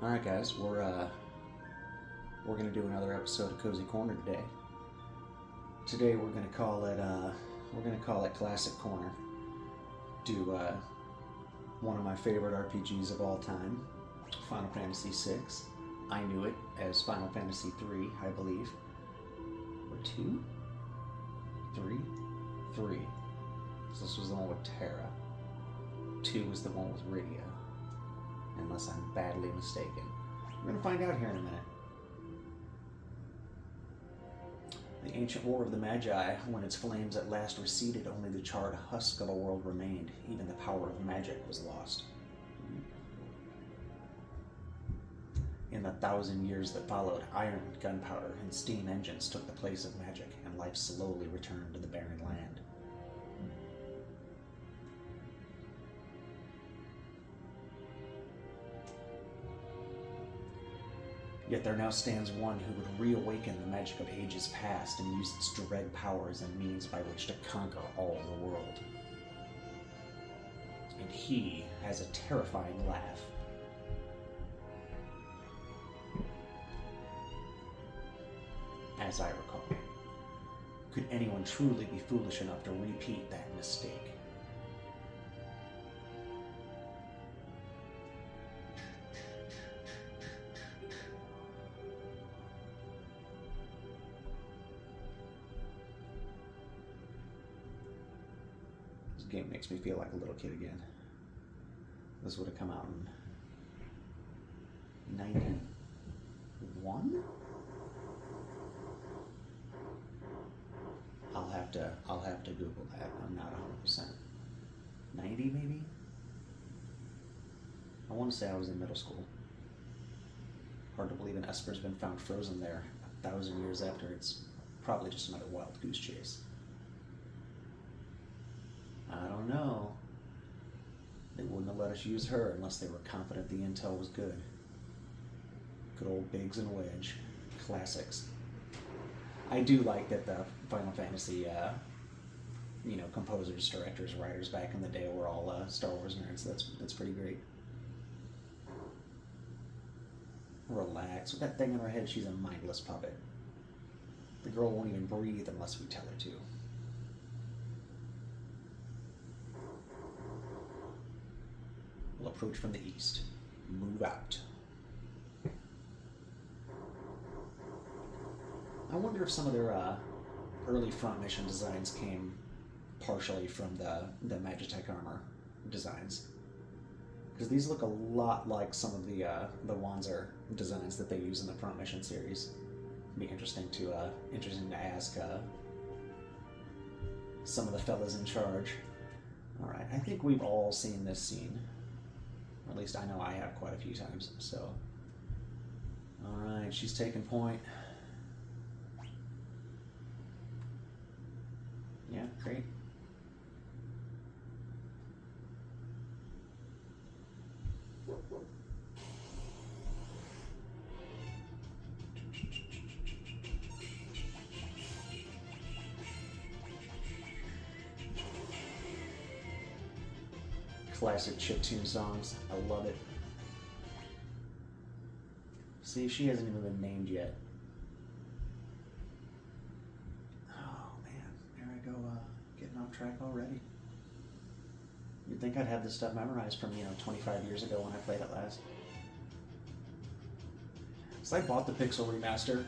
All right, guys, we're gonna do another episode of Cozy Corner today. Today we're gonna call it Classic Corner. Do one of my favorite RPGs of all time, Final Fantasy VI. I knew it as Final Fantasy III, I believe, or two, three, three. So this was the one with Terra. 2 was the one with Rydia, unless I'm badly mistaken. We're gonna find out here in a minute. The ancient war of the Magi, when its flames at last receded, only the charred husk of a world remained. Even the power of magic was lost. In the 1,000 years that followed, iron, gunpowder, and steam engines took the place of magic, and life slowly returned to the barren land. Yet there now stands one who would reawaken the magic of ages past and use its dread power as a means by which to conquer all the world. And he has a terrifying laugh. As I recall. Could anyone truly be foolish enough to repeat that mistake? Game makes me feel like a little kid again. This would have come out in 91? I'll have to Google that. I'm not 100%. 90 maybe? I want to say I was in middle school. Hard to believe an Esper's been found frozen there 1,000 years after. It's probably just another wild goose chase. I don't know. They wouldn't have let us use her unless they were confident the intel was good. Good old Biggs and Wedge. Classics. I do like that the Final Fantasy, composers, directors, writers back in the day were all Star Wars nerds. That's pretty great. Relax. With that thing in her head, she's a mindless puppet. The girl won't even breathe unless we tell her to. We'll approach from the east. Move out. I wonder if some of their early front mission designs came partially from the Magitech armor designs, because these look a lot like some of the Wanzer designs that they use in the front mission series. It'd be interesting to ask some of the fellas in charge. All right, I think we've all seen this scene. Or at least I know I have quite a few times, so. Alright, she's taking point. Yeah, great. Classic chiptune songs. I love it. See, she hasn't even been named yet. Oh man, there I go, getting off track already. You'd think I'd have this stuff memorized from 25 years ago when I played it last. So I bought the Pixel Remaster.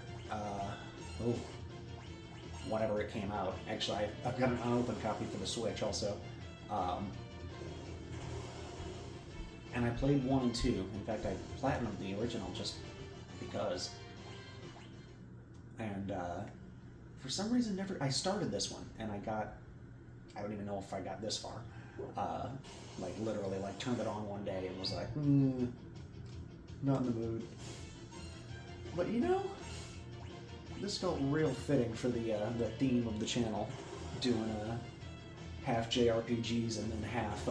Whenever it came out. Actually, I've got an unopened copy for the Switch also. And I played 1 and 2. In fact, I platinumed the original just because. And for some reason, I started this one, and I don't even know if I got this far. Literally, turned it on one day and was like, not in the mood. But this felt real fitting for the theme of the channel, doing half JRPGs and then half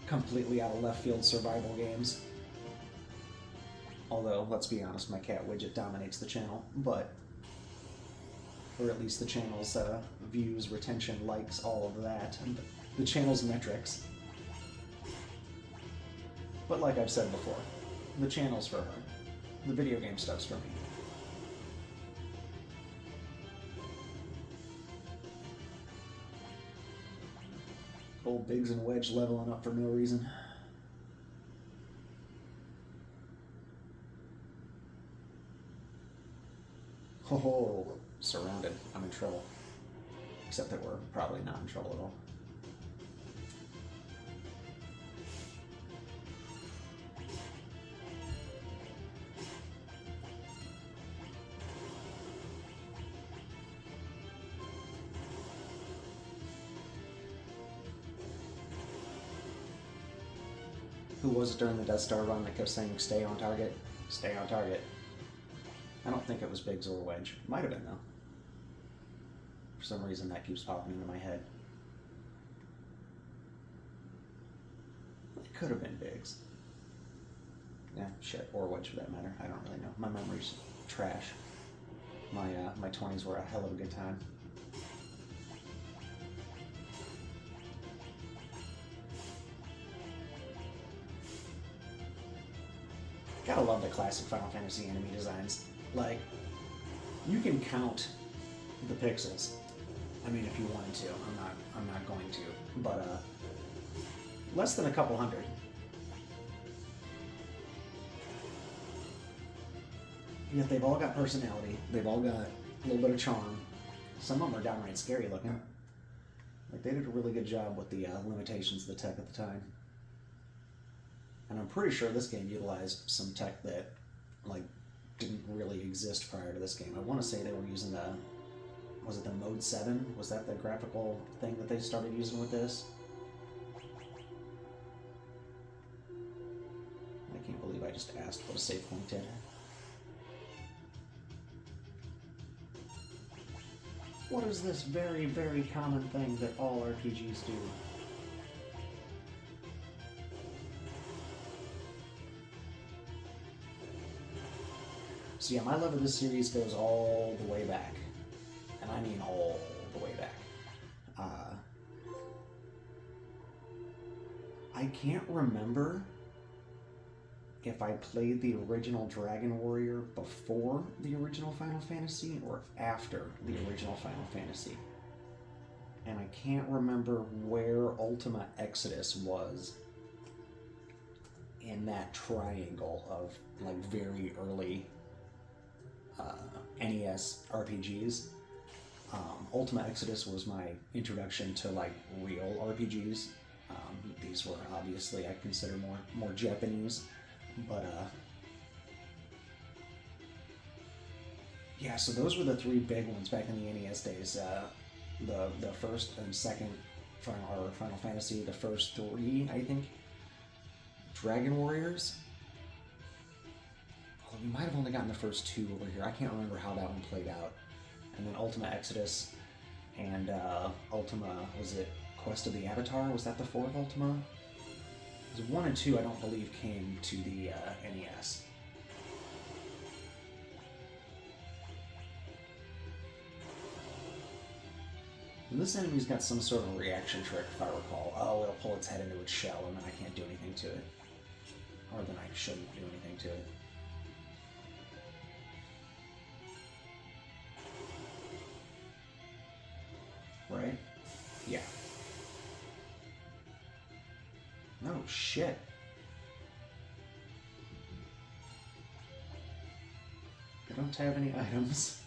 completely out of left field survival games. Although, let's be honest, my cat Widget dominates the channel, or at least the channel's views, retention, likes, all of that, and the channel's metrics. But like I've said before, The channel's for her. The video game stuff's for me. Old Biggs and Wedge leveling up for no reason. Oh, surrounded. I'm in trouble. Except that we're probably not in trouble at all. Who was it during the Death Star run that kept saying, stay on target? Stay on target. I don't think it was Biggs or Wedge. Might have been, though. For some reason, that keeps popping into my head. It could have been Biggs. Yeah, shit. Or Wedge, for that matter. I don't really know. My memory's trash. My 20s were a hell of a good time. Gotta love the classic Final Fantasy enemy designs. Like, you can count the pixels. I mean, if you wanted to. I'm not going to. But less than a couple hundred. Yet they've all got personality. They've all got a little bit of charm. Some of them are downright scary looking. Like, they did a really good job with the limitations of the tech at the time. And I'm pretty sure this game utilized some tech that, like, didn't really exist prior to this game. I want to say they were using the, was it the Mode 7? Was that the graphical thing that they started using with this? I can't believe I just asked what a save point did. What is this very, very common thing that all RPGs do? So yeah, my love of this series goes all the way back. And I mean all the way back. I can't remember if I played the original Dragon Warrior before the original Final Fantasy or after the original Final Fantasy. And I can't remember where Ultima Exodus was in that triangle of like very early NES RPGs. Ultima Exodus was my introduction to like real RPGs. These were obviously I consider more Japanese, but yeah. So those were the three big ones back in the NES days. The first and second Final Fantasy, the first three, I think. Dragon Warriors. We might have only gotten the first two over here. I can't remember how that one played out. And then Ultima Exodus and Ultima, was it Quest of the Avatar? Was that the fourth Ultima? Because 1 and 2 I don't believe came to the NES. And this enemy's got some sort of reaction trick, if I recall. Oh, it'll pull its head into its shell and then I can't do anything to it. Or then I shouldn't do anything to it. Right? Yeah. No shit. I don't have any items.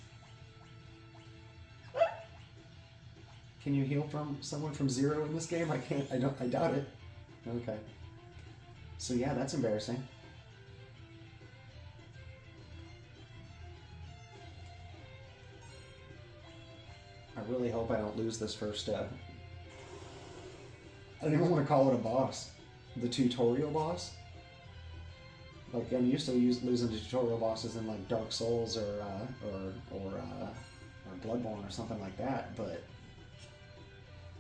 Can you heal from someone from 0 in this game? I can't. I doubt it. Okay. So yeah, that's embarrassing. I really hope I don't lose this first, I don't even want to call it a boss. The tutorial boss? Like, I'm used to losing to tutorial bosses in, like, Dark Souls or Bloodborne or something like that, but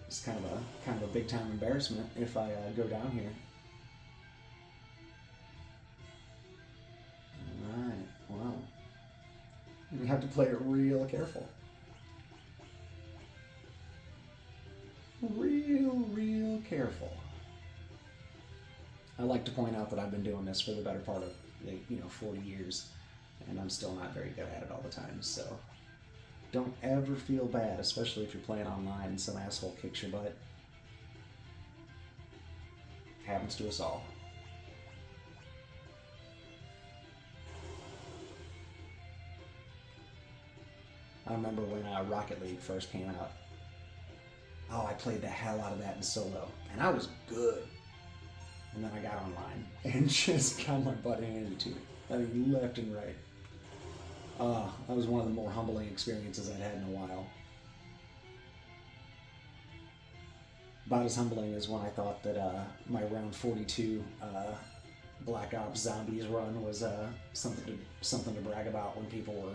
it's kind of a big-time embarrassment if I go down here. Alright, well. You have to play it real careful. Real careful. I like to point out that I've been doing this for the better part of like, 40 years, and I'm still not very good at it all the time. So don't ever feel bad, especially if you're playing online and some asshole kicks your butt. Happens to us all. I remember when Rocket League first came out. Oh, I played the hell out of that in solo, and I was good. And then I got online and just got my butt handed to it. I mean, left and right. That was one of the more humbling experiences I'd had in a while. About as humbling as when I thought that my round 42 Black Ops Zombies run was something to brag about when people were,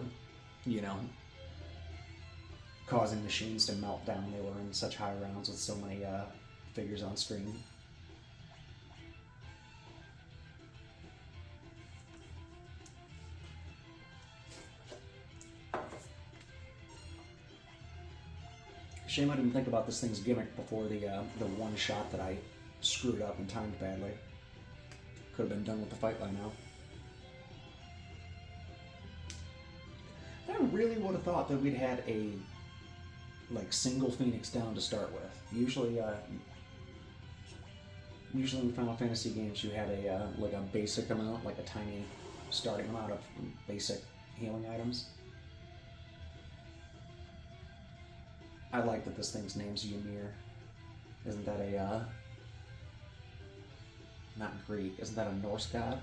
causing machines to melt down. They were in such high rounds with so many figures on screen. Shame I didn't think about this thing's gimmick before the one shot that I screwed up and timed badly. Could have been done with the fight by now. I really would have thought that we'd had a single Phoenix down to start with. Usually in Final Fantasy games you had a basic amount, like a tiny starting amount of basic healing items. I like that this thing's name's Ymir. Isn't that a not Greek? Isn't that a Norse god?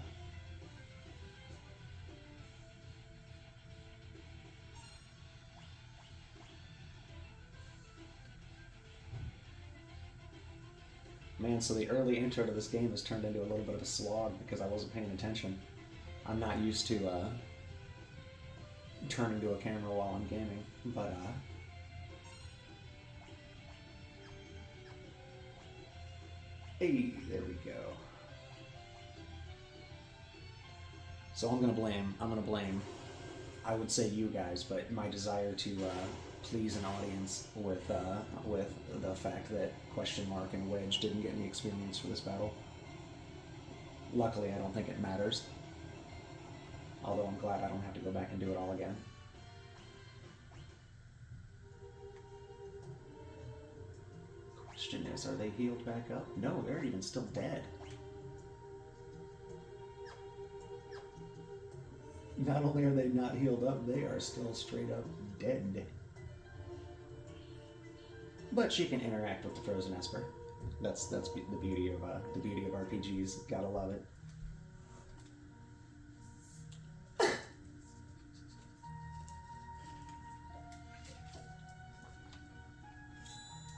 Man, so the early intro to this game has turned into a little bit of a slog because I wasn't paying attention. I'm not used to turning to a camera while I'm gaming, but hey, there we go. So I'm gonna blame, I would say you guys, but my desire to please an audience with the fact that Question Mark and Wedge didn't get any experience for this battle. Luckily, I don't think it matters. Although I'm glad I don't have to go back and do it all again. Question is, are they healed back up? No, they're even still dead. Not only are they not healed up, they are still straight up dead. But she can interact with the Frozen Esper. That's the beauty of RPGs. Gotta love it.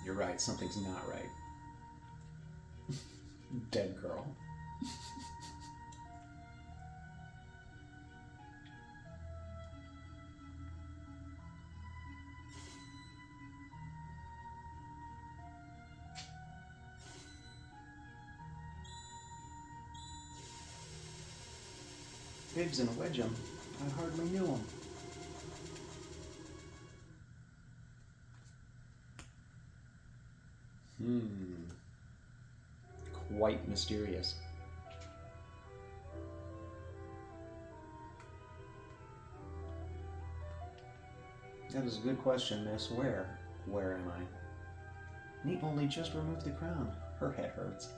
You're right. Something's not right. Dead girl. Bibs and Wedgem. I hardly knew him. Quite mysterious. That is a good question, miss. Where? Where am I? Neat only just removed the crown. Her head hurts.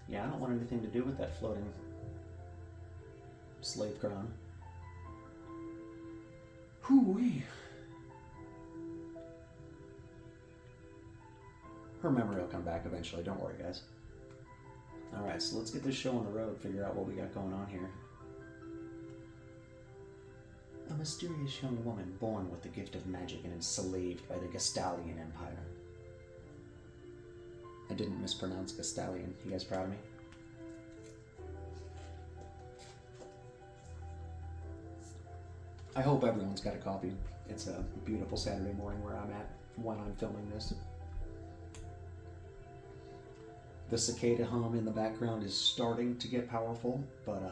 Yeah, I don't want anything to do with that floating slave crown. Hoo-wee. Her memory will come back eventually, don't worry, guys. Alright, so let's get this show on the road, figure out what we got going on here. A mysterious young woman born with the gift of magic and enslaved by the Gastalian Empire. I didn't mispronounce Gastalian. You guys proud of me? I hope everyone's got a coffee. It's a beautiful Saturday morning where I'm at when I'm filming this. The cicada hum in the background is starting to get powerful, but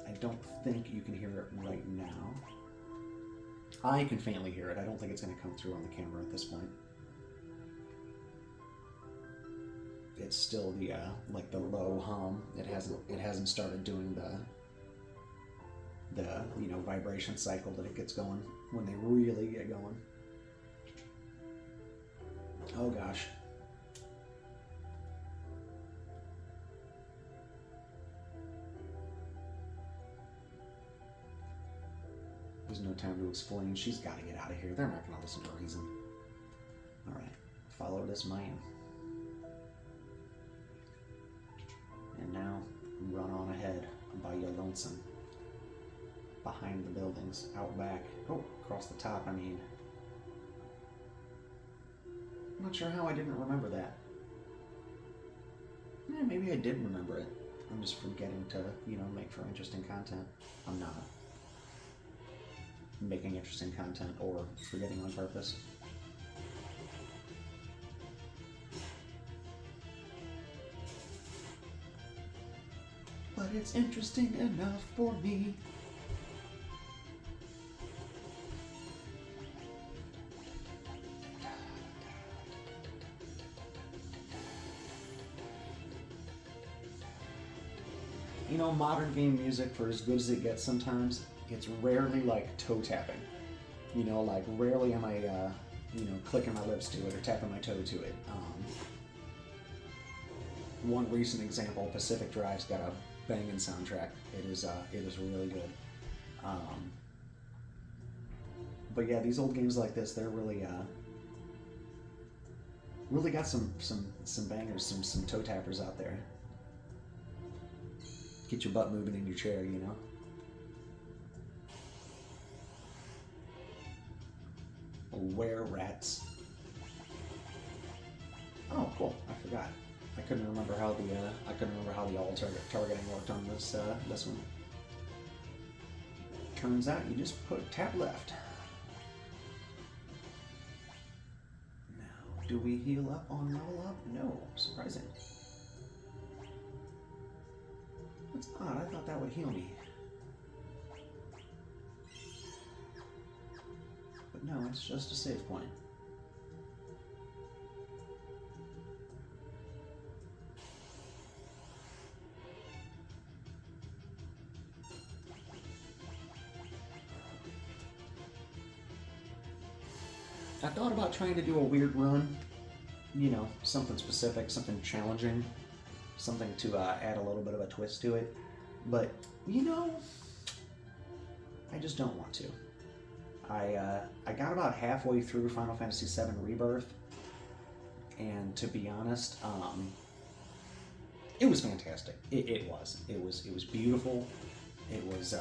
I don't think you can hear it right now. I can faintly hear it. I don't think it's going to come through on the camera at this point. it's still the like the low hum. It hasn't started doing the vibration cycle that it gets going when they really get going. Oh gosh. There's no time to explain. She's got to get out of here. They're not going to listen to reason. All right, follow this man. And now run on ahead by your lonesome. Behind the buildings, out back. Oh, across the top, I mean. I'm not sure how I didn't remember that. Yeah, maybe I did remember it. I'm just forgetting to, make for interesting content. I'm not making interesting content or forgetting on purpose. But it's interesting enough for me. Modern game music, for as good as it gets sometimes, it's rarely like toe tapping. Like rarely am I, clicking my lips to it or tapping my toe to it. One recent example, Pacific Drive's got a banging soundtrack. It is really good. But yeah, these old games like this, they're really got some bangers, some toe tappers out there. Get your butt moving in your chair, Were-Rats. Oh, cool! I forgot. I couldn't remember how the all targeting worked on this one. Turns out you just tap left. Now, do we heal up on level up? No, surprising. That's odd. I thought that would heal me. But no, it's just a save point. I thought about trying to do a weird run. Something specific, something challenging. Something to add a little bit of a twist to it. But, I just don't want to. I got about halfway through Final Fantasy VII Rebirth, and to be honest, it was fantastic. It was beautiful. It was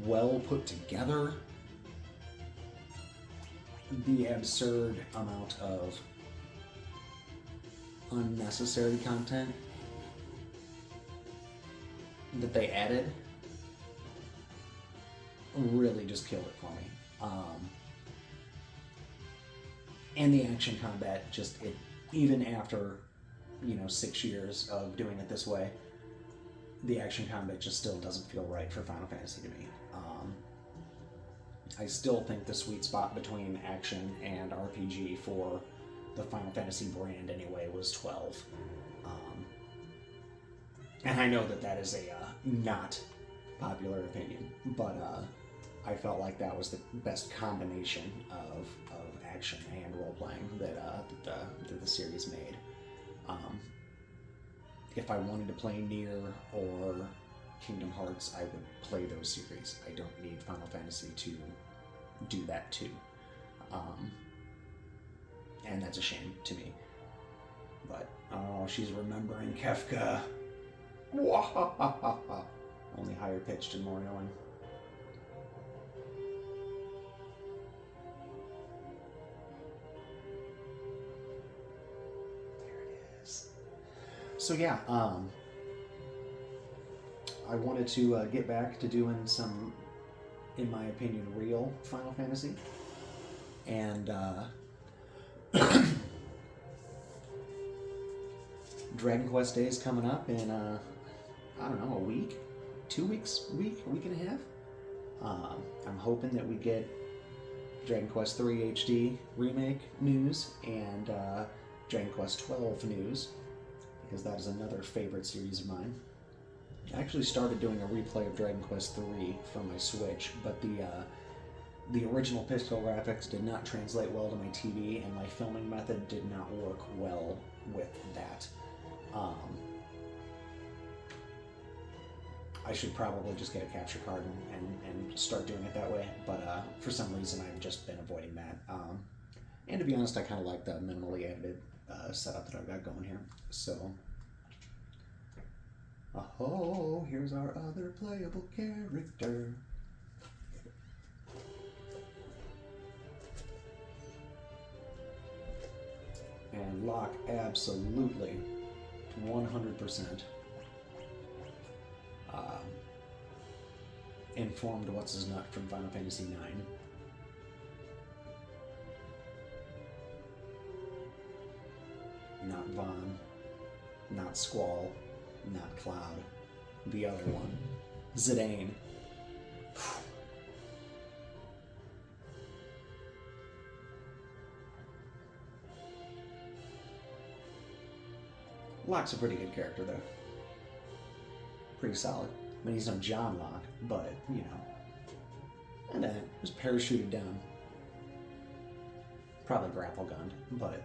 well put together. The absurd amount of unnecessary content that they added really just killed it for me. And the action combat, even after 6 years of doing it this way, the action combat just still doesn't feel right for Final Fantasy to me. I still think the sweet spot between action and RPG for the Final Fantasy brand anyway was 12. And I know that is a not popular opinion, but I felt like that was the best combination of action and role-playing that the series made. If I wanted to play Nier or Kingdom Hearts, I would play those series. I don't need Final Fantasy to do that too. And that's a shame to me. But, oh, she's remembering Kefka. Only higher pitched and more annoying. There it is. So yeah, I wanted to get back to doing some, in my opinion, real Final Fantasy. And Dragon Quest Day is coming up in, I don't know, a week? 2 weeks? A week and a half? I'm hoping that we get Dragon Quest III HD remake news and Dragon Quest XII news, because that is another favorite series of mine. I actually started doing a replay of Dragon Quest III for my Switch, but the original pixel graphics did not translate well to my TV, and my filming method did not work well with that. I should probably just get a capture card and start doing it that way, but for some reason I've just been avoiding that. And to be honest, I kind of like the minimally edited setup that I've got going here. So, oh, here's our other playable character. And Locke absolutely 100% informed what's his nut from Final Fantasy IX. Not Vaughn, not Squall, not Cloud. The other one, Zidane. Locke's a pretty good character, though. Pretty solid. I mean, he's no John Locke, but, you know. And then, just parachuted down. Probably grapple gunned, but...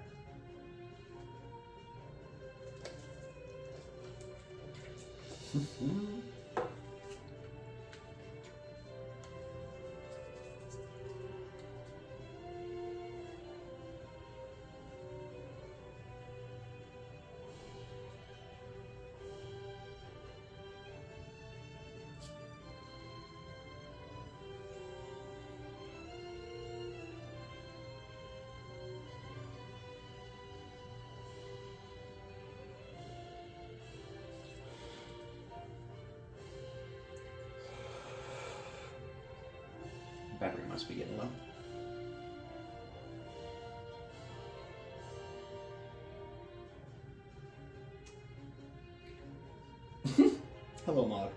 Battery must be getting low. Hello, Mog.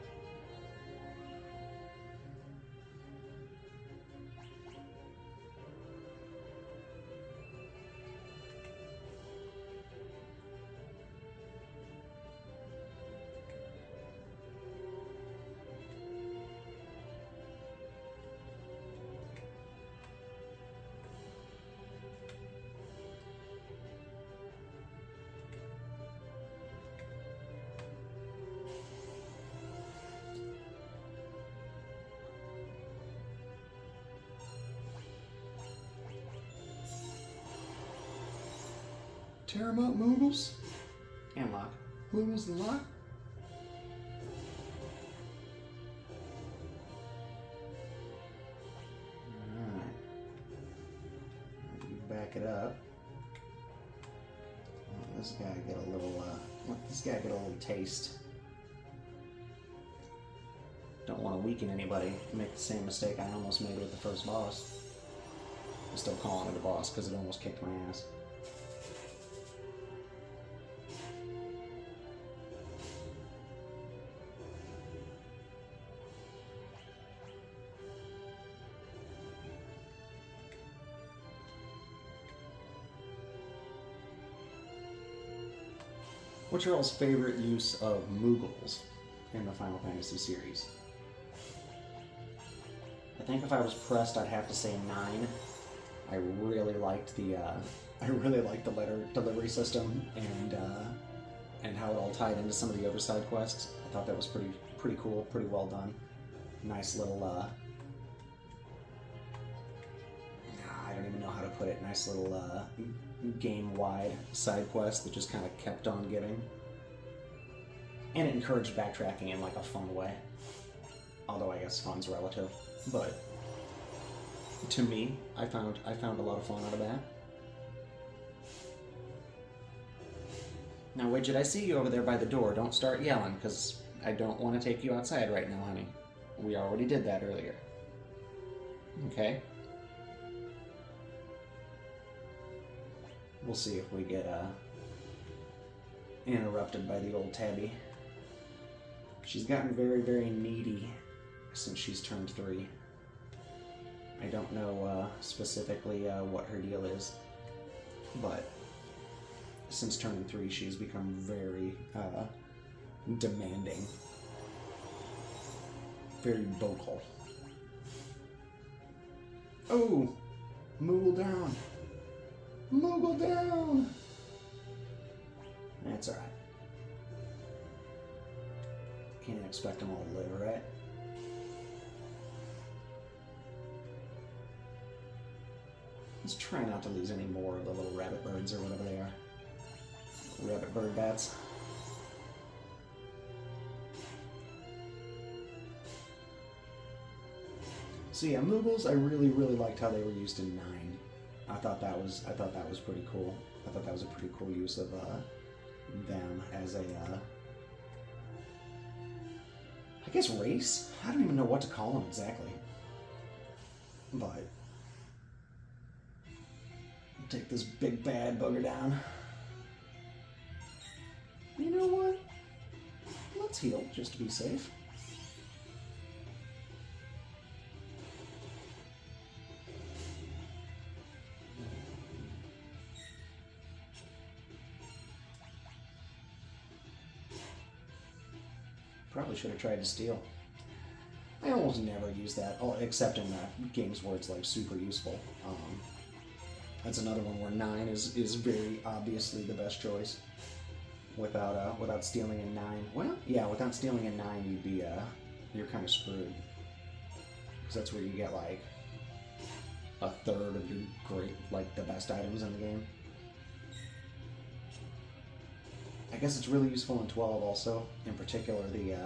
Terramount Moogles and Locke. Moogles and Locke. Alright. Back it up. Let this guy get a little taste. Don't want to weaken anybody. Make the same mistake I almost made with the first boss. I'm still calling it a boss because it almost kicked my ass. What's your all's favorite use of Moogles in the Final Fantasy series? I think if I was pressed, I'd have to say 9. I really liked the letter delivery system and how it all tied into some of the other side quests. I thought that was pretty cool, pretty well done. Nice little I don't even know how to put it. Nice little game-wide side quest that just kind of kept on giving. And it encouraged backtracking in like a fun way. Although I guess fun's relative. But to me, I found a lot of fun out of that. Now, Widget, I see you over there by the door. Don't start yelling, because I don't want to take you outside right now, honey. We already did that earlier. Okay? We'll see if we get interrupted by the old tabby. She's gotten very, very needy since she's turned 3. I don't know specifically what her deal is, but since turning 3, she's become very demanding, very vocal. Oh! Moogle down! Moogle down! That's alright. Can't expect them all to live, right? Let's try not to lose any more of the little rabbit birds or whatever they are. Rabbit bird bats. So yeah, Moogles, I really liked how they were used in 9. I thought that was pretty cool. I thought that was a pretty cool use of them as a I guess race? I don't even know what to call them exactly. But take this big bad bugger down. You know what? Let's heal just to be safe. Probably should have tried to steal. I almost never use that, except in games where it's like super useful. That's another one where 9 is very obviously the best choice. Without stealing in 9, well, yeah, without stealing in 9, you'd be you're kind of screwed, because that's where you get like a third of your the best items in the game. I guess it's really useful in 12 also, in particular the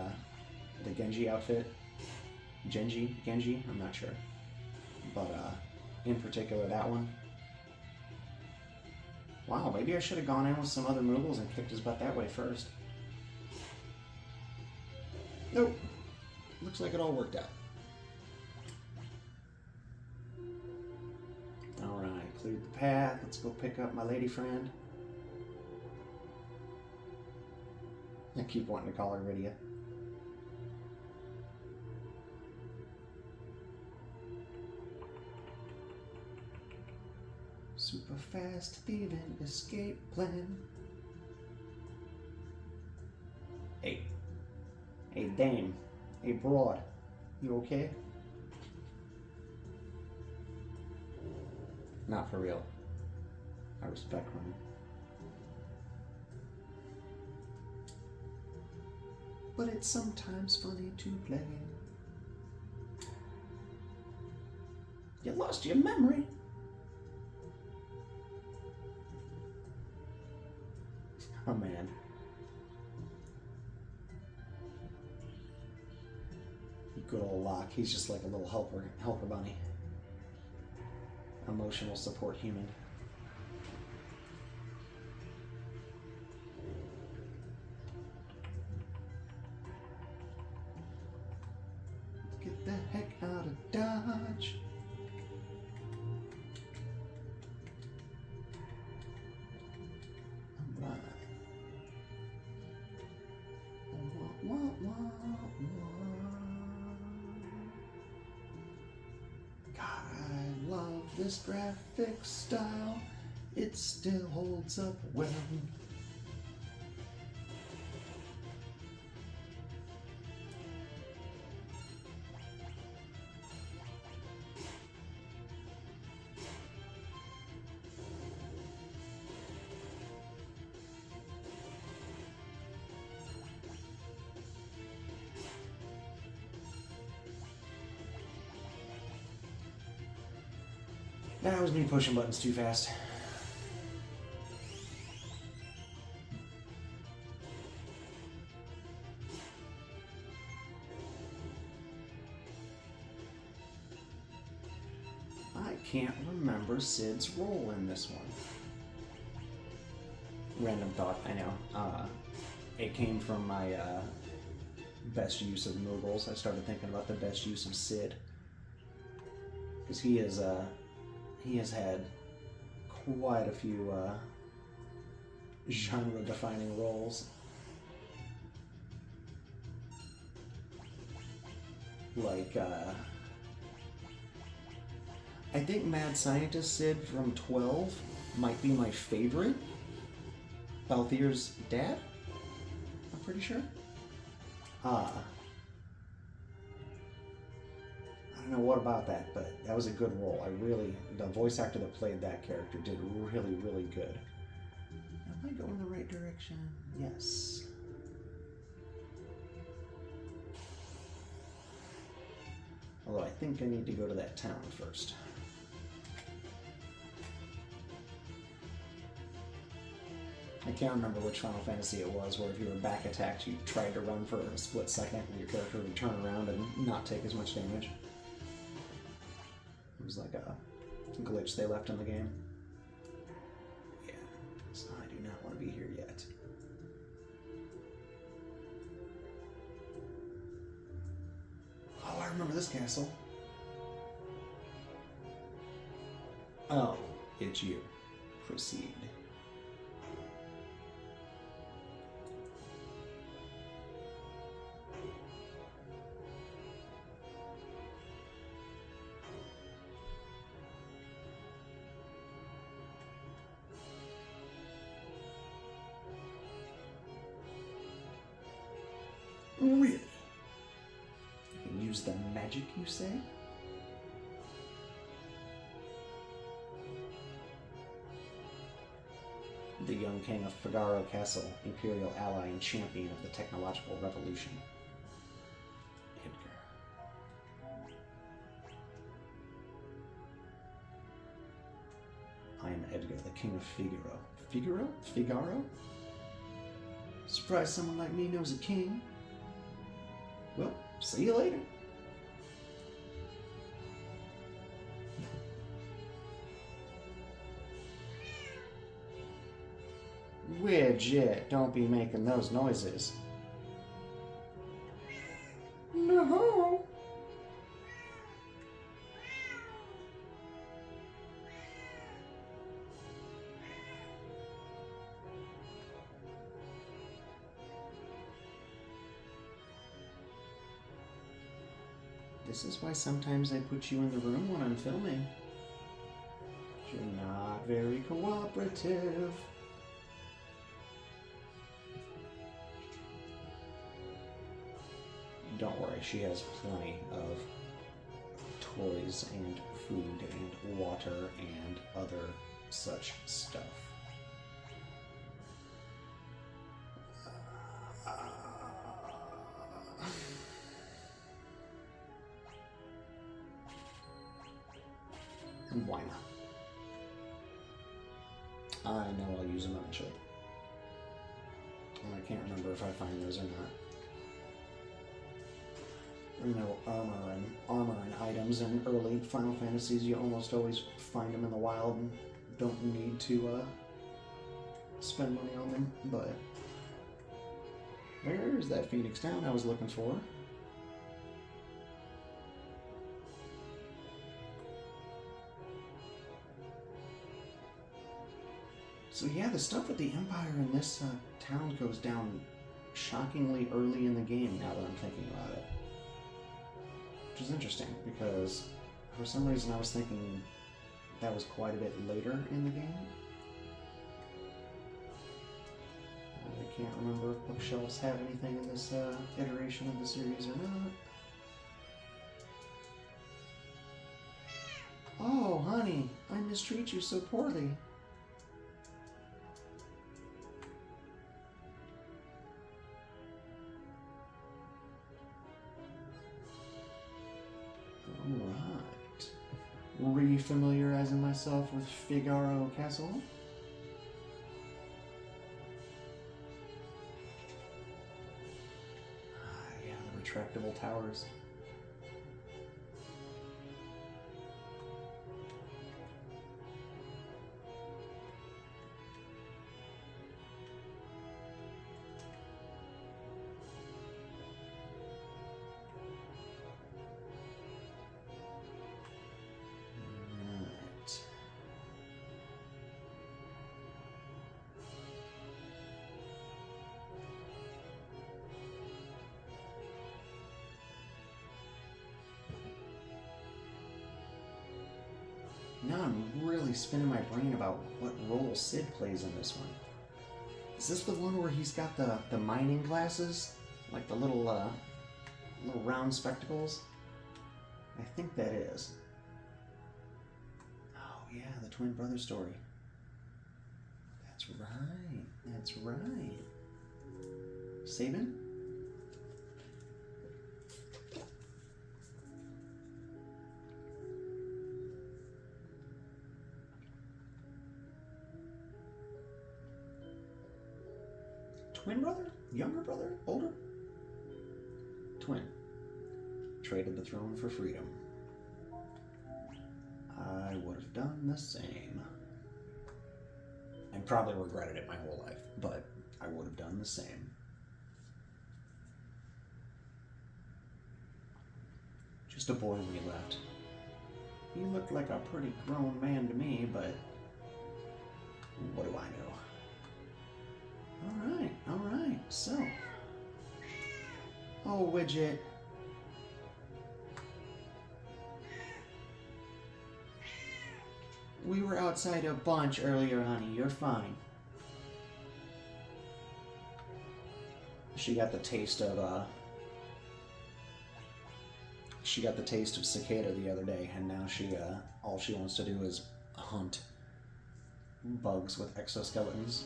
Genji outfit. Genji? I'm not sure. But in particular that one. Wow, maybe I should have gone in with some other Moogles and kicked his butt that way first. Nope. Looks like it all worked out. Alright, cleared the path. Let's go pick up my lady friend. I keep wanting to call her Rydia. Super fast thieving escape plan. Hey. Hey, dame. Hey, broad. You okay? Not for real. I respect women. But it's sometimes funny to play. You lost your memory. Oh man. Good old Locke. He's just like a little helper bunny. Emotional support human. Get the heck out of Dodge. Alright. Wah, wah, wah, wah. God, I love this graphic style. It still holds up well. That was me pushing buttons too fast. I can't remember Sid's role in this one. Random thought, I know. It came from my best use of Moogles. I started thinking about the best use of Sid. Because he has had quite a few genre-defining roles. Like, I think Mad Scientist Sid from 12 might be my favorite. Balthier's dad? I'm pretty sure. I don't know what about that, but that was a good role. The voice actor that played that character did really, really good. Am I going the right direction? Yes. Although I think I need to go to that town first. I can't remember which Final Fantasy it was, where if you were back attacked, you tried to run for a split second, and your character would turn around and not take as much damage. It was like a glitch they left in the game. Yeah, so I do not want to be here yet. Oh, I remember this castle. Oh, it's you. Proceed. Really? You can use the magic, you say? The young king of Figaro Castle, imperial ally and champion of the technological revolution. Edgar. I am Edgar, the king of Figaro. Figaro? Figaro? Surprised someone like me knows a king. Well, see you later. Widget, don't be making those noises. No. This is why sometimes I put you in the room when I'm filming. You're not very cooperative. Don't worry, she has plenty of toys and food and water and other such stuff. Why not? I know I'll use them eventually. And I can't remember if I find those or not. You know, armor and items in early Final Fantasies, you almost always find them in the wild and don't need to spend money on them, but where's that Phoenix Town I was looking for? So yeah, the stuff with the Empire in this town goes down shockingly early in the game, now that I'm thinking about it. Which is interesting, because for some reason I was thinking that was quite a bit later in the game. I can't remember if bookshelves have anything in this iteration of the series or not. Oh, honey, I mistreat you so poorly. Alright. Re-familiarizing myself with Figaro Castle. Yeah, the retractable towers. now I'm really spinning my brain about what role Sid plays in this one. Is this the one where he's got the mining glasses? Like the little round spectacles? I think that is. Oh yeah, the twin brother story. That's right. That's right. Sabin? Twin brother? Younger brother? Older? Twin. Traded the throne for freedom. I would have done the same. And probably regretted it my whole life, but I would have done the same. Just a boy when he left. He looked like a pretty grown man to me, but what do I know? Alright, so. Oh, Widget. We were outside a bunch earlier, honey. You're fine. She got the taste of cicada the other day, and now all she wants to do is hunt bugs with exoskeletons.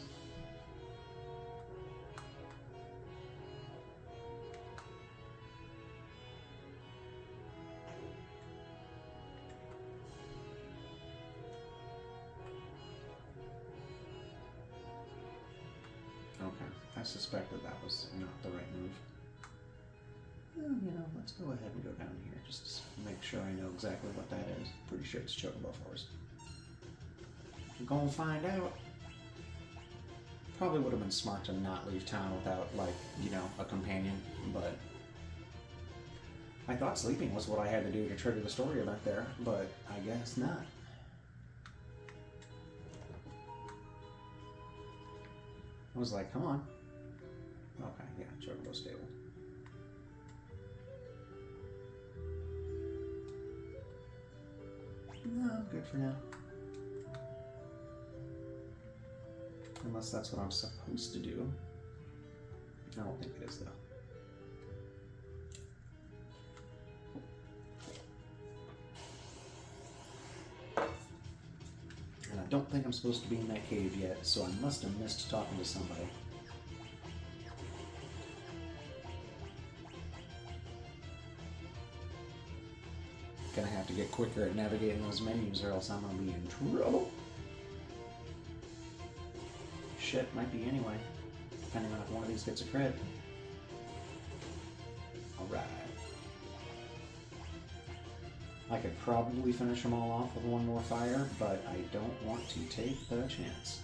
Okay, I suspected that was not the right move. Well, let's go ahead and go down here just to make sure I know exactly what that is. Pretty sure it's Chocobo Forest. We're gonna find out. Probably would have been smart to not leave town without, a companion, but I thought sleeping was what I had to do to trigger the story event there, but I guess not. I was like, come on. Okay, yeah, Chocobo stable. No, I'm good for now. Unless that's what I'm supposed to do. I don't think it is, though. And I don't think I'm supposed to be in that cave yet, so I must have missed talking to somebody. Gonna have to get quicker at navigating those menus or else I'm gonna be in trouble. Shit, might be anyway, depending on if one of these gets a crit. Alright. I could probably finish them all off with one more fire, but I don't want to take the chance.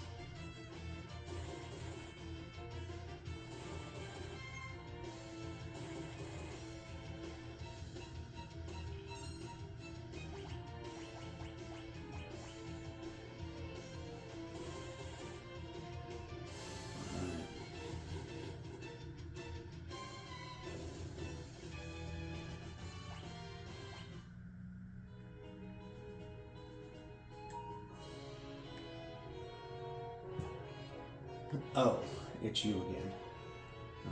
Oh, it's you again.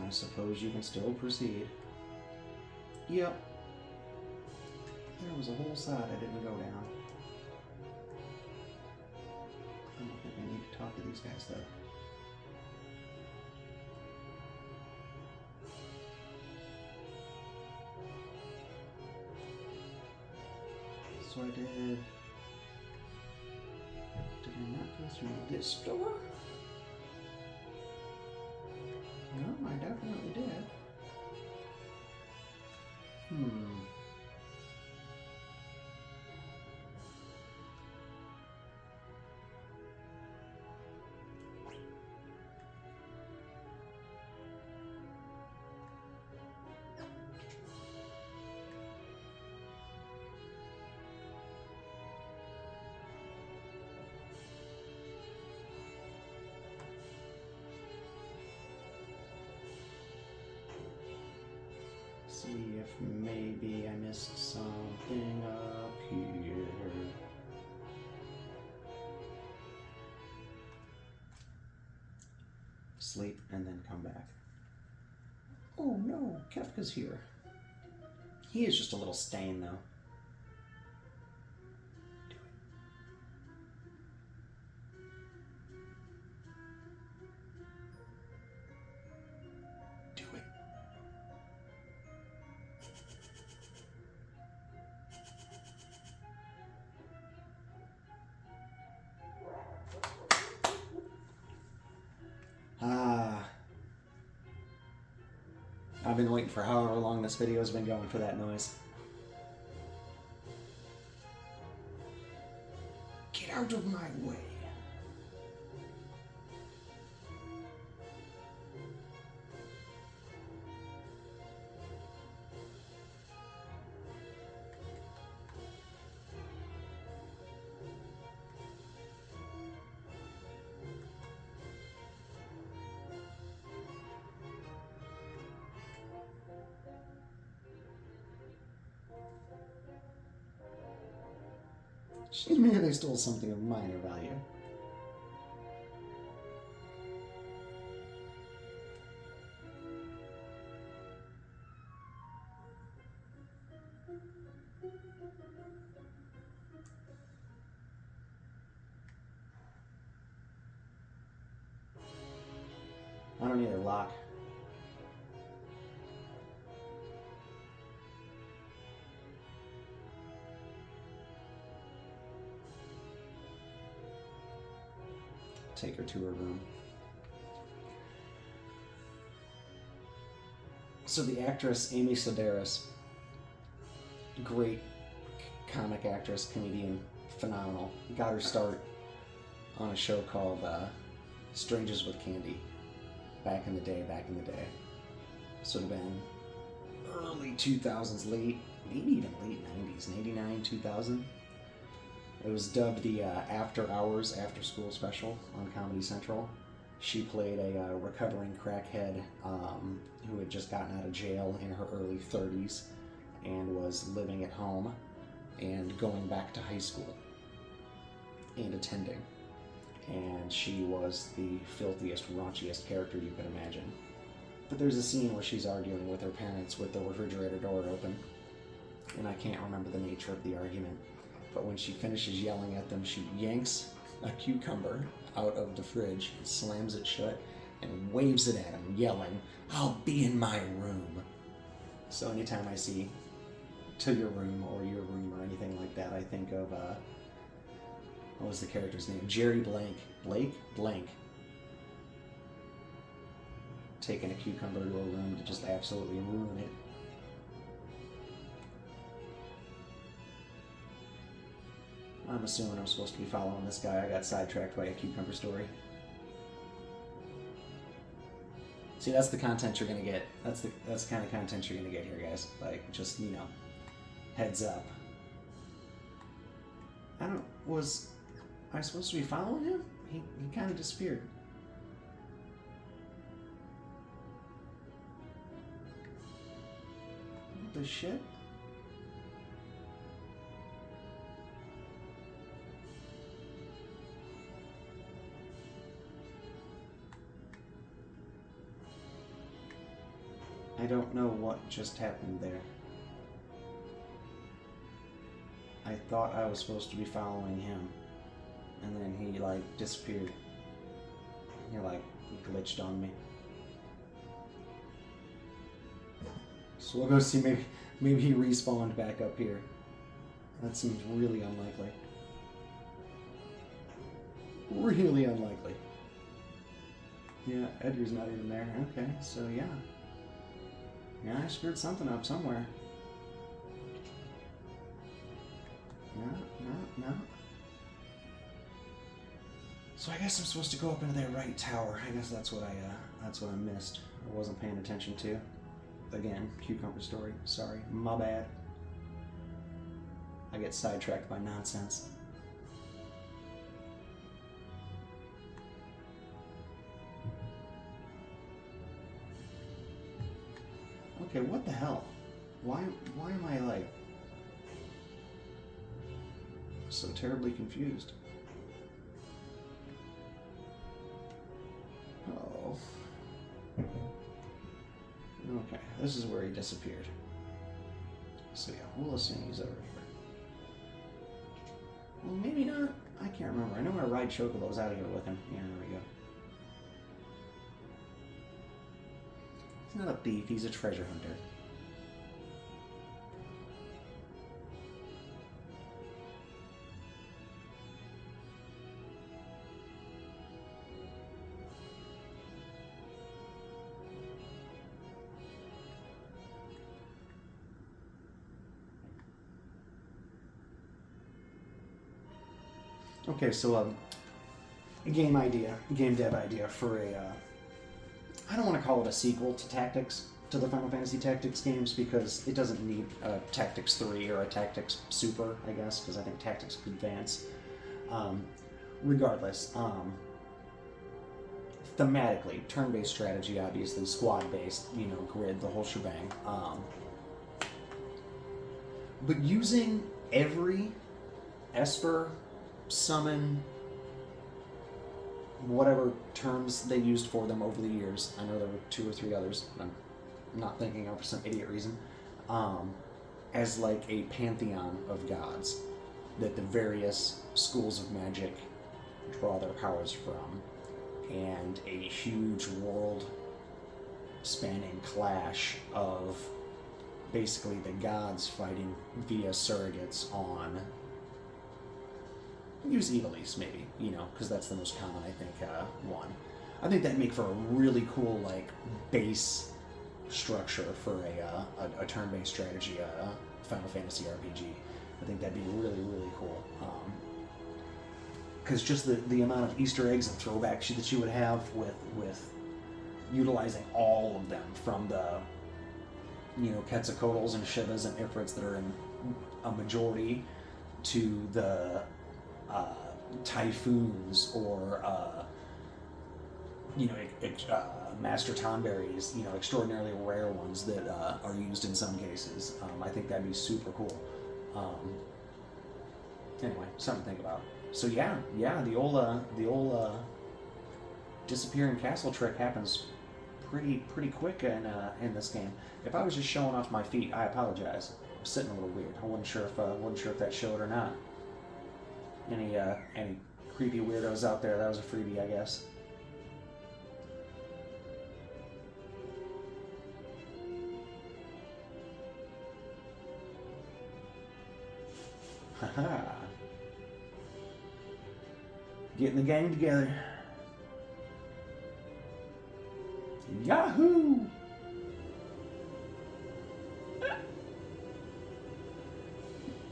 I suppose you can still proceed. Yep. There was a whole side I didn't go down. I don't think I need to talk to these guys, though. So I did... Did I not go through this door? No, I definitely did. See if maybe sleep, and then come back. Oh no, Kefka's here. He is just a little stain, though. Do it. I've been waiting for however long this video has been going for that noise. Get out of my way. She merely stole something of minor value. I don't need a lock. Take her to her room. So the actress Amy Sedaris, great comic actress, comedian, phenomenal. Got her start on a show called Strangers with Candy. Back in the day. Sort of been early 2000s, maybe even late 90s, 99, 2000. It was dubbed the After Hours After School Special on Comedy Central. She played a recovering crackhead who had just gotten out of jail in her early 30s and was living at home and going back to high school and attending. And she was the filthiest, raunchiest character you could imagine. But there's a scene where she's arguing with her parents with the refrigerator door open, and I can't remember the nature of the argument. But when she finishes yelling at them, she yanks a cucumber out of the fridge, slams it shut, and waves it at them, yelling, "I'll be in my room." So anytime I see "to your room" or "your room" or anything like that, I think of, what was the character's name? Jerry Blank. Blake? Blank. Taking a cucumber to a room to just absolutely ruin it. I'm assuming I'm supposed to be following this guy. I got sidetracked by a cucumber story. See, that's the content you're gonna get. That's the kind of content you're gonna get here, guys. Like, just, you know, heads up. Was I supposed to be following him? He kind of disappeared. What the shit? I don't know what just happened there. I thought I was supposed to be following him, and then he, like, disappeared. He, like, glitched on me. So we'll go see, maybe he respawned back up here. That seems really unlikely. Really unlikely. Yeah, Edgar's not even there. Okay, so yeah. Yeah, I screwed something up somewhere. No. So I guess I'm supposed to go up into that right tower. I guess that's what I missed. I wasn't paying attention to. Again, cucumber story. Sorry, my bad. I get sidetracked by nonsense. Okay, what the hell? Why am I, like, so terribly confused? Oh. this is where he disappeared. So yeah, we'll assume he's over here. Well, maybe not. I can't remember. I know I ride Chocobos out of here with him. Yeah, there we go. He's not a thief, he's a treasure hunter. Okay, so game dev idea for a, I don't want to call it a sequel to Tactics, to the Final Fantasy Tactics games, because it doesn't need a Tactics 3 or a Tactics Super, I guess, because I think Tactics Advance. Regardless, thematically, turn-based strategy, obviously, squad-based, grid, the whole shebang. But using every Esper, summon, whatever terms they used for them over the years. I know there were 2 or 3 others, but I'm not thinking of for some idiot reason. As like a pantheon of gods that the various schools of magic draw their powers from, and a huge world-spanning clash of basically the gods fighting via surrogates on. Use Evilise, maybe, because that's the most common, I think, one. I think that'd make for a really cool, base structure for a turn-based strategy Final Fantasy RPG. I think that'd be really, really cool. Because just the amount of Easter eggs and throwbacks that you would have with utilizing all of them, from the, Quetzalcoatl's and Shivas and Ifrits that are in a majority, to the typhoons or Master Tonberries, extraordinarily rare ones that are used in some cases. I think that'd be super cool. Anyway, something to think about. So yeah, the old disappearing castle trick happens pretty quick in this game. If I was just showing off my feet, I apologize. I'm sitting a little weird. I wasn't sure if that showed or not. Any creepy weirdos out there? That was a freebie, I guess. Haha. Getting the gang together. Yahoo!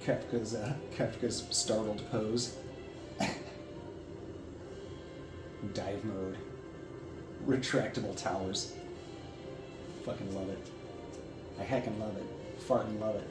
Kefka's startled pose. Dive mode. Retractable towers. Fucking love it. I heckin' love it. Fartin' love it.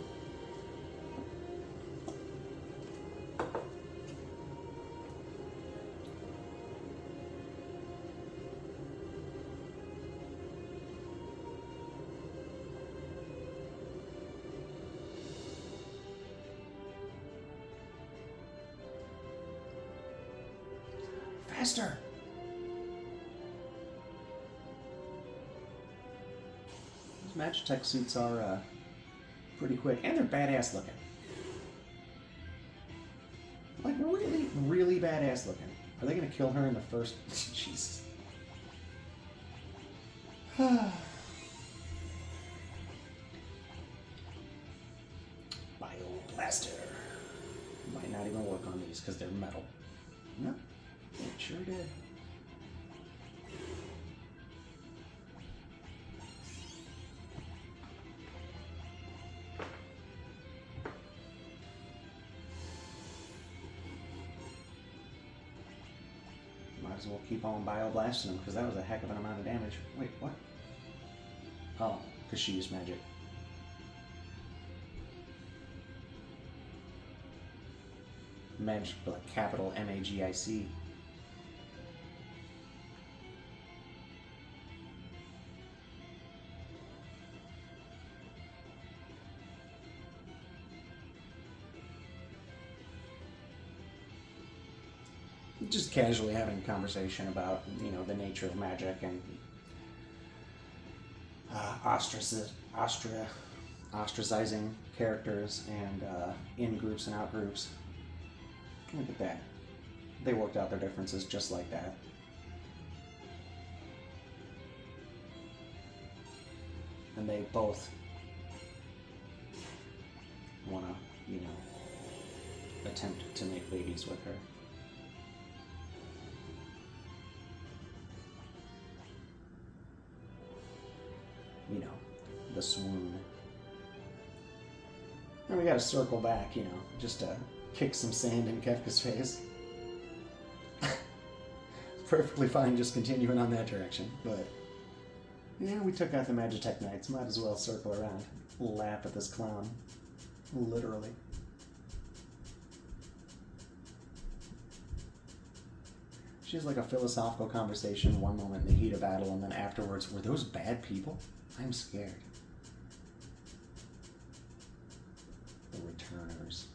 Faster! Those Magitech suits are pretty quick, and they're badass looking. Like, really, really badass looking. Are they gonna kill her in the first? Jesus. Bioblaster. Might not even work on these because they're metal. No. It sure did. Might as well keep on bioblasting them, because that was a heck of an amount of damage. Wait, what? Oh, because she used magic. Magic, like capital M-A-G-I-C. Just casually having a conversation about, the nature of magic and ostracizing characters and in groups and out groups. Look at that. They worked out their differences just like that. And they both want to, attempt to make babies with her. The swoon. And we gotta circle back, just to kick some sand in Kefka's face. Perfectly fine just continuing on that direction, but yeah, we took out the Magitech Knights. Might as well circle around. Laugh at this clown. Literally. She has like a philosophical conversation one moment in the heat of battle, and then afterwards, were those bad people? I'm scared. The returners.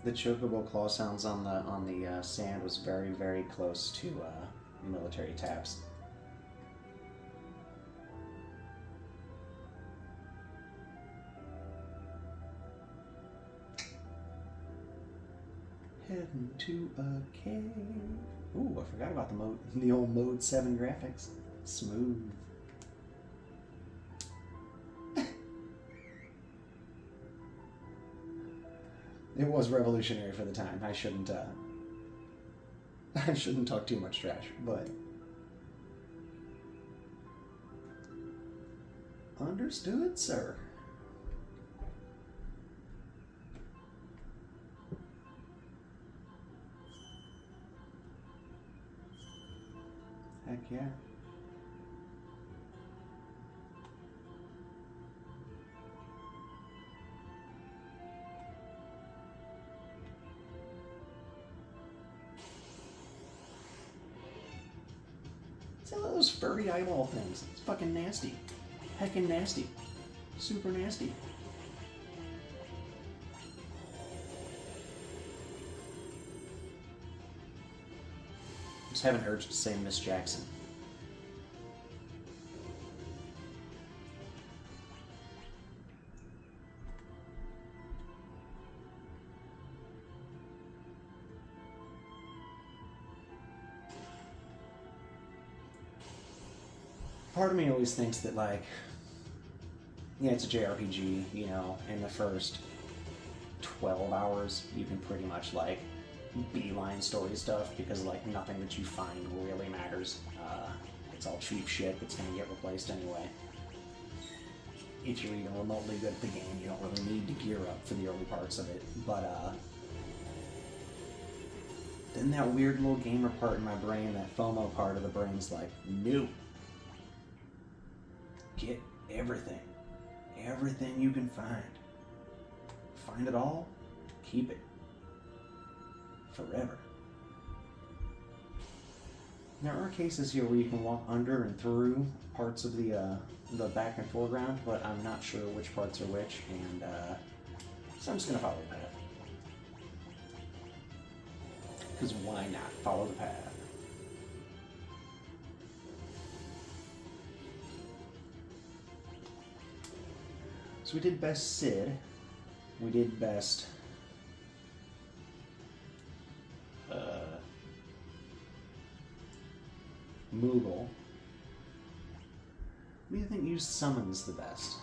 The chocobo claw sounds on the sand was very, very close to military taps. Heading to a cave. Ooh, I forgot about the old Mode 7 graphics. Smooth. It was revolutionary for the time. I shouldn't talk too much trash, but understood, sir. Heck yeah. Some of those furry eyeball things. It's fucking nasty. Heckin' nasty. Super nasty. Just have an urge to say Miss Jackson. Part of me always thinks that, like, yeah, it's a JRPG, in the first 12 hours, you can pretty much, like, beeline story stuff, because, like, nothing that you find really matters. It's all cheap shit that's gonna get replaced anyway. If you're even remotely good at the game, you don't really need to gear up for the early parts of it, but, then that weird little gamer part in my brain, that FOMO part of the brain's like, no. Get everything. Everything you can find. Find it all, keep it. Forever. There are cases here where you can walk under and through parts of the back and foreground, but I'm not sure which parts are which, and so I'm just gonna follow the path. Because why not follow the path? So we did best Cid. We did best Moogle. What do you think used summons the best?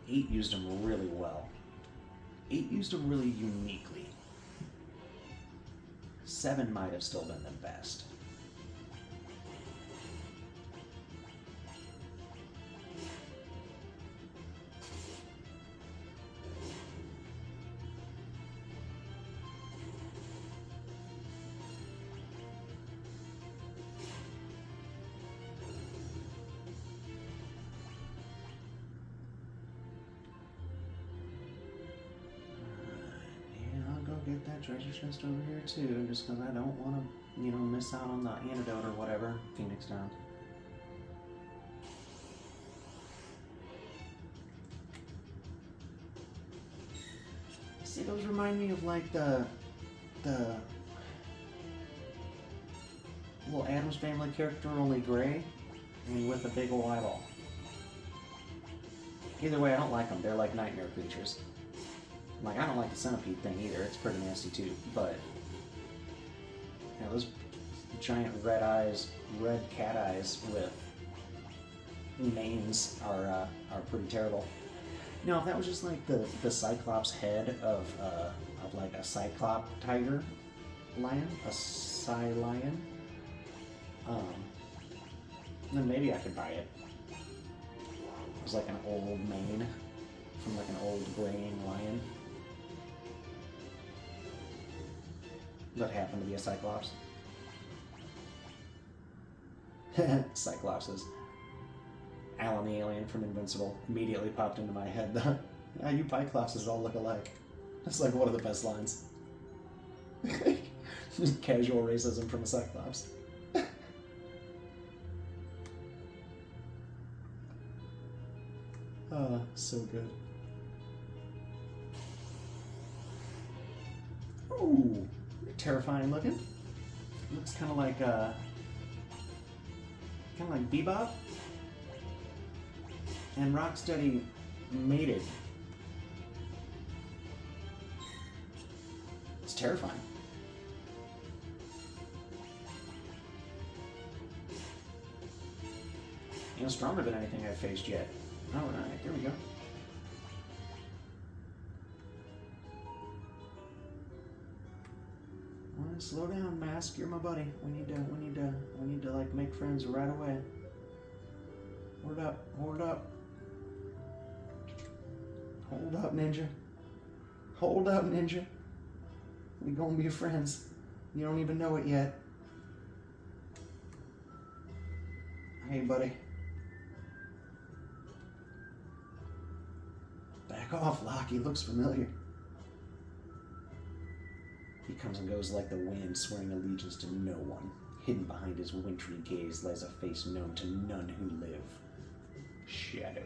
Eight used them really well. 8 used them really uniquely. 7 might have still been the best. treasure chest over here too, just because I don't want to, miss out on the antidote or whatever. Phoenix down. See, those remind me of like the little Addams Family character, only gray and with a big ol' eyeball. Either way, I don't like them. They're like nightmare creatures. Like, I don't like the centipede thing either. It's pretty nasty too. But those giant red cat eyes with manes are pretty terrible. Now, if that was just like the Cyclops head of like a Cyclop tiger lion, a Cy-lion, then maybe I could buy it. It was like an old mane from like an old graying lion that happened to be a Cyclops. Cyclopses. Alan the alien from Invincible immediately popped into my head. You Cyclopses all look alike. That's like one of the best lines. Just casual racism from a Cyclops. So good. Ooh, terrifying looking. Looks kind of like Bebop. And Rocksteady mated. It's terrifying. Stronger than anything I've faced yet. Alright, here we go. Slow down, Mask. You're my buddy. We need to like make friends right away. Hold up, hold up. Hold up, Ninja. Hold up, Ninja. We gonna be friends. You don't even know it yet. Hey, buddy. Back off, Loki. Looks familiar. He comes and goes like the wind, swearing allegiance to no one. Hidden behind his wintry gaze lies a face known to none who live. Shadow.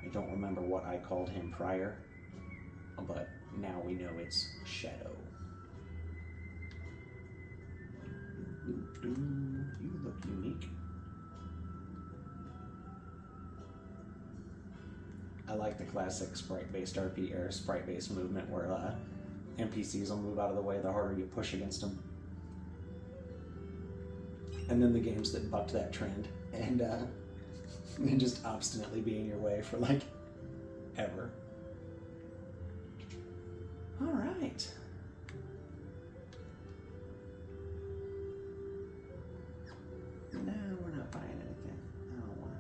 I don't remember what I called him prior, but now we know it's Shadow. You look unique. I like the classic sprite-based RP or sprite-based movement where NPCs will move out of the way the harder you push against them. And then the games that bucked that trend and just obstinately be in your way for like ever. All right. No, we're not buying anything. I don't want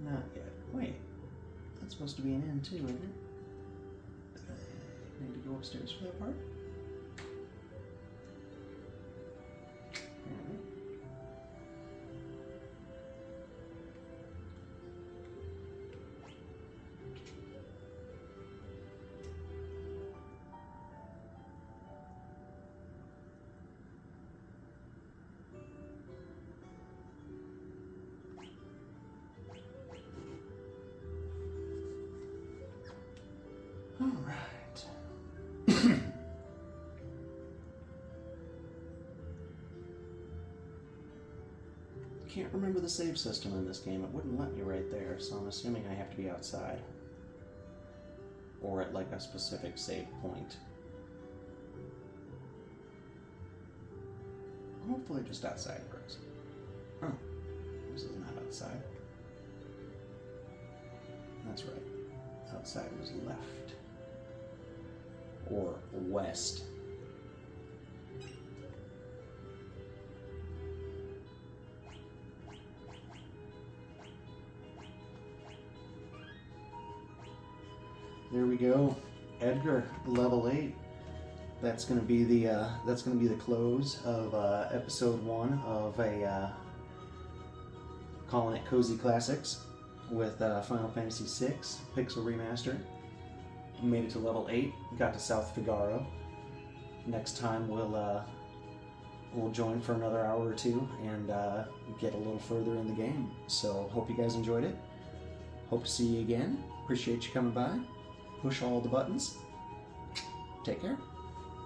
to. Not yet. Wait, that's supposed to be an inn too, isn't it? I need to go upstairs for that part? Apparently. Can't remember the save system in this game. It wouldn't let me right there, so I'm assuming I have to be outside. Or at like a specific save point. Hopefully just outside works. Oh, this is not outside. That's right. Outside was left. Or west. There we go, Edgar, level 8. That's gonna be the close of episode 1 of calling it Cozy Classics with Final Fantasy VI Pixel Remaster. made it to level 8, got to South Figaro. Next time we'll join for another hour or two and get a little further in the game. So hope you guys enjoyed it. Hope to see you again. Appreciate you coming by. Push all the buttons. Take care.